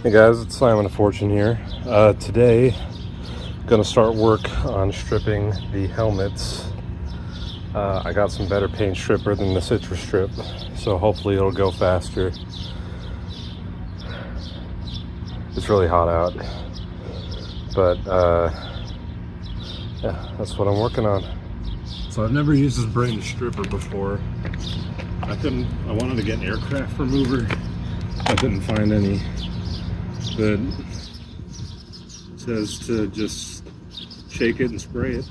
Hey guys, it's Simon of Fortune here. Today, gonna start work on stripping the helmets. I got some better paint stripper than the citrus strip, so hopefully it'll go faster. It's really hot out, but yeah, that's what I'm working on. So I've never used this brand stripper before. I wanted to get an aircraft remover. I couldn't find any. But it says to just shake it and spray it,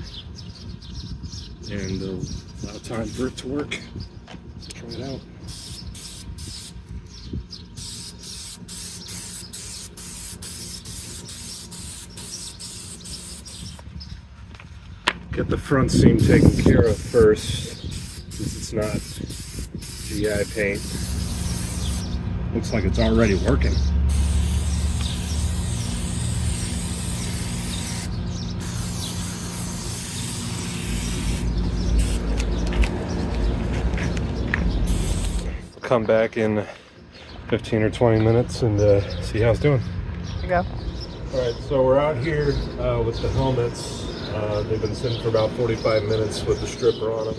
and allow time for it to work. Let's try it out. Get the front seam taken care of first, since it's not GI paint. Looks like it's already working. Come back in 15 or 20 minutes and see how it's doing. Here you go. Alright, so we're out here with the helmets. They've been sitting for about 45 minutes with the stripper on them.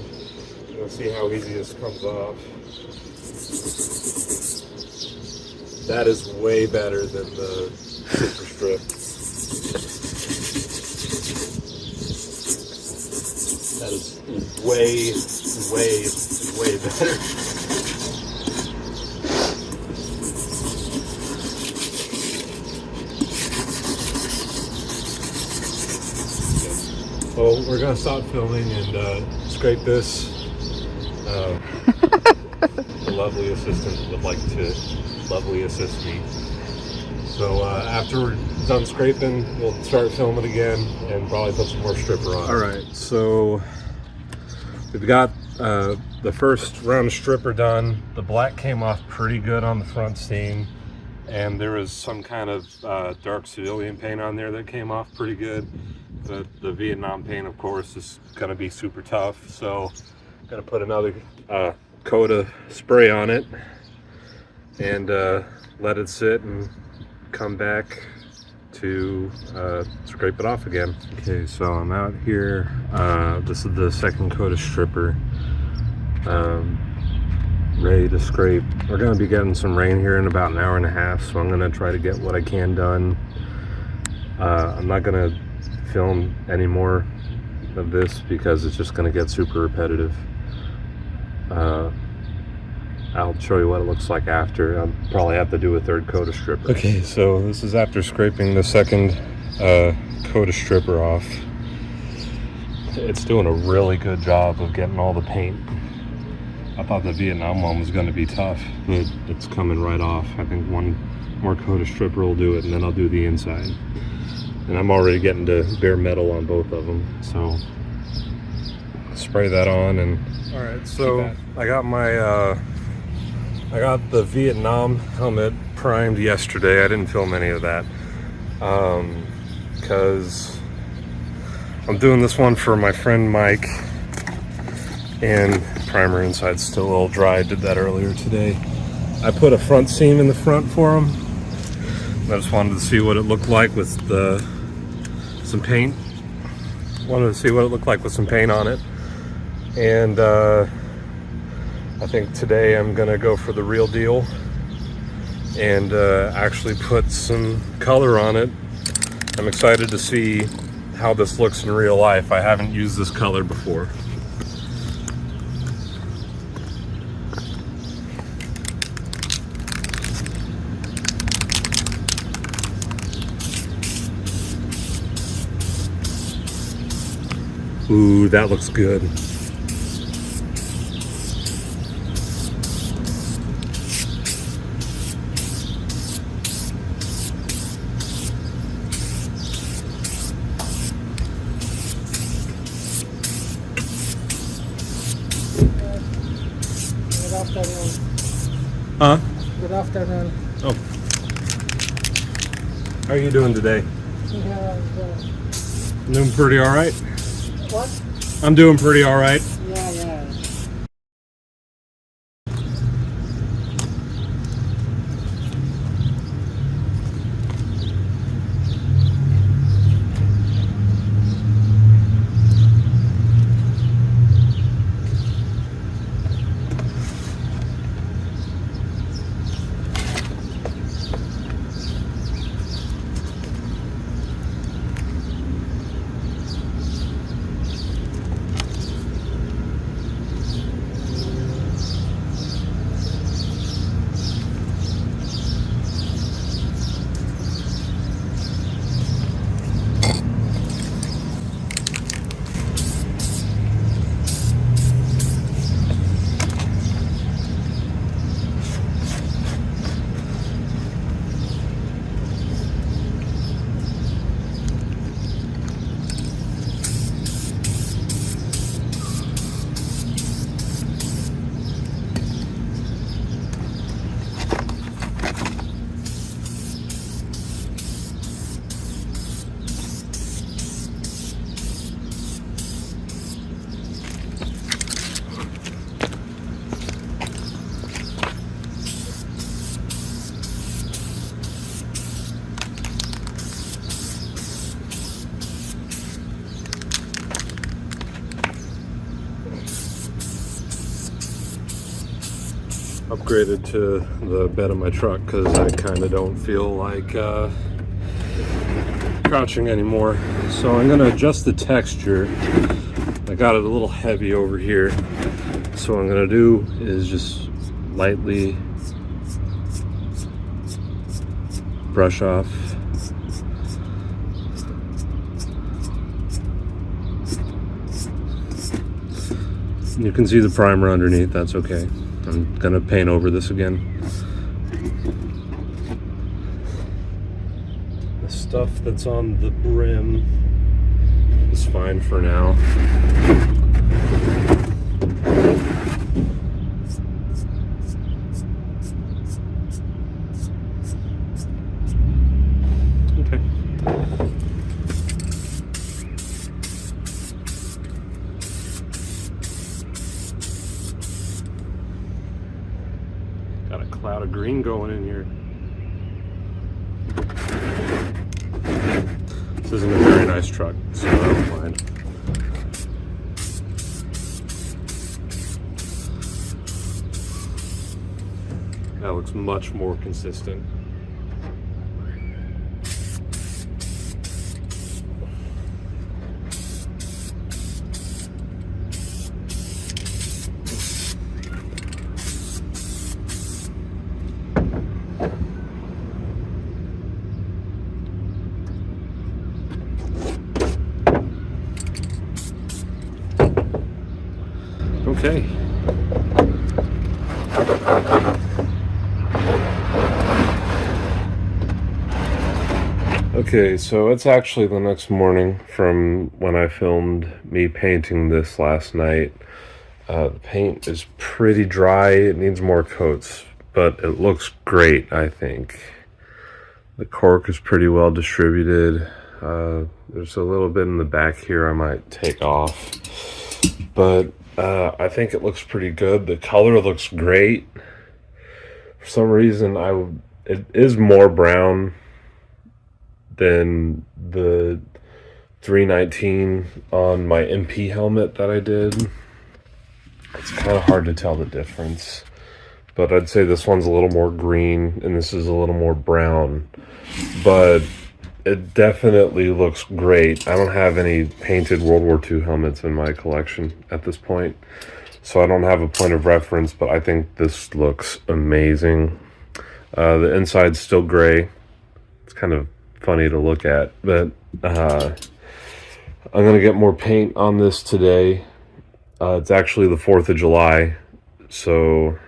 We'll see how easy this comes off. That is way better than the citrus strip. That is way better. Well, we're gonna stop filming and scrape this. The lovely assistant would like to lovely assist me. So after we're done scraping, we'll start filming again and probably put some more stripper on. All right, so we've got the first round of stripper done. The black came off pretty good on the front seam, and there was some kind of dark civilian paint on there that came off pretty good. The Vietnam paint, of course, is going to be super tough, so I'm going to put another coat of spray on it and let it sit and come back to scrape it off again. Okay, so I'm out here. This is the second coat of stripper, ready to scrape. We're going to be getting some rain here in about an hour and a half, so I'm going to try to get what I can done. I'm not going to film any more of this because it's just going to get super repetitive. I'll show you what it looks like after. I'll probably have to do a third coat of stripper. Okay, so this is after scraping the second coat of stripper off. It's doing a really good job of getting all the paint. I thought the Vietnam one was going to be tough, but it's coming right off. I think one more coat of stripper will do it, and then I'll do the inside. And I'm already getting to bare metal on both of them, so spray that on. And all right, so I got my I got the Vietnam helmet primed yesterday. I didn't film any of that because I'm doing this one for my friend Mike, and primer inside's still a little dry. I did that earlier today. I put a front seam in the front for him. I just wanted to see what it looked like with some paint. Wanted to see what it looked like with some paint on it. And I think today I'm gonna go for the real deal and actually put some color on it. I'm excited to see how this looks in real life. I haven't used this color before. Ooh, that looks good. Good afternoon. Huh? Good afternoon. Oh. How are you doing today? Yeah, I'm doing pretty all right. what? I'm doing pretty all right. Yeah. upgraded to the bed of my truck because I kind of don't feel like crouching anymore. So I'm gonna adjust the texture. I got it a little heavy over here. So what I'm gonna do is just lightly brush off. You can see the primer underneath, that's okay. I'm gonna paint over this again. The stuff that's on the brim is fine for now. Okay. Got a cloud of green going in here. This isn't a very nice truck, so I don't mind. That looks much more consistent. Okay. Okay, so it's actually the next morning from when I filmed me painting this last night. The paint is pretty dry. It needs more coats, but it looks great, I think. The cork is pretty well distributed. There's a little bit in the back here I might take off, but I think it looks pretty good. The color looks great. For some reason, it is more brown than the 319 on my MP helmet that I did. It's kind of hard to tell the difference, but I'd say this one's a little more green and this is a little more brown, but it definitely looks great. I don't have any painted World War II helmets in my collection at this point, so I don't have a point of reference, but I think this looks amazing. The inside's still gray. It's kind of funny to look at, but I'm gonna get more paint on this today. It's actually the 4th of July, so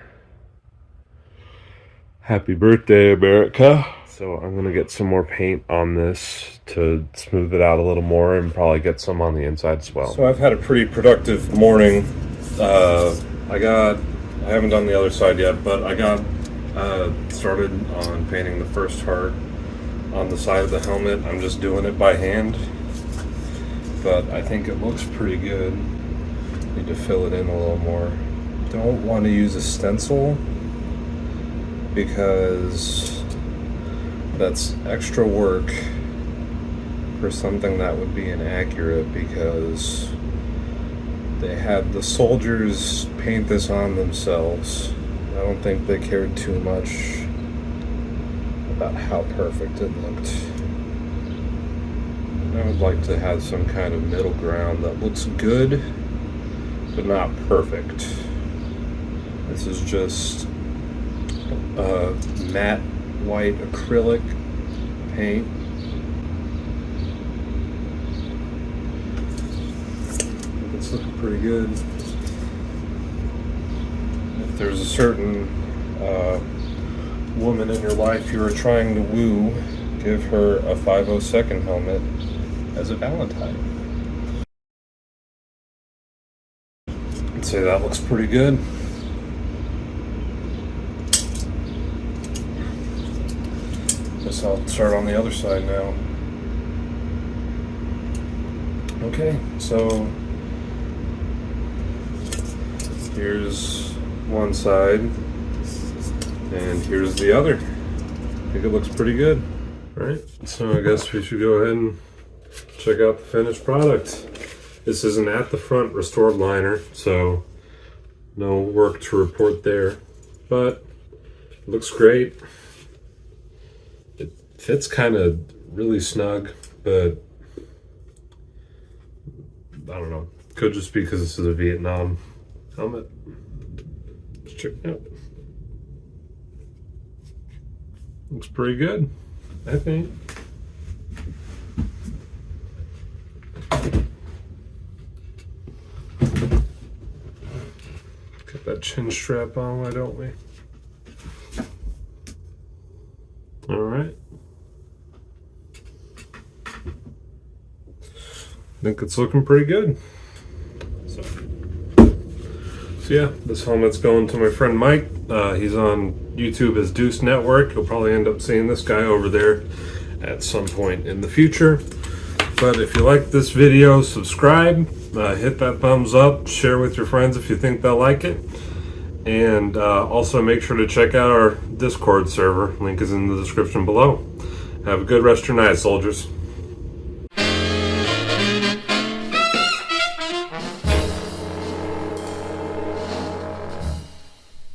happy birthday, America. So I'm gonna get some more paint on this to smooth it out a little more and probably get some on the inside as well. So I've had a pretty productive morning. I haven't done the other side yet, but I got started on painting the first heart on the side of the helmet. I'm just doing it by hand, but I think it looks pretty good. Need to fill it in a little more. Don't want to use a stencil because that's extra work for something that would be inaccurate, because they had the soldiers paint this on themselves. I don't think they cared too much about how perfect it looked. I would like to have some kind of middle ground that looks good, but not perfect. This is just matte white acrylic paint. It's looking pretty good. If there's a certain woman in your life you are trying to woo, give her a 502nd helmet as a Valentine. I'd say that looks pretty good. Guess I'll start on the other side now. Okay, so here's one side and here's the other. I think it looks pretty good. All right, so I guess we should go ahead and check out the finished product. This is an at the front restored liner, so no work to report there. but it looks great. It fits kind of really snug, but I don't know. Could just be because this is a Vietnam helmet. Let's check it out. Looks pretty good, I think. Got that chin strap on, why don't we? All right. I think it's looking pretty good. So yeah, this helmet's going to my friend Mike. He's on YouTube as Deuce Network. You'll probably end up seeing this guy over there at some point in the future. But if you like this video, subscribe, hit that thumbs up, share with your friends if you think they'll like it. And also make sure to check out our Discord server. Link is in the description below. Have a good rest of your night, soldiers.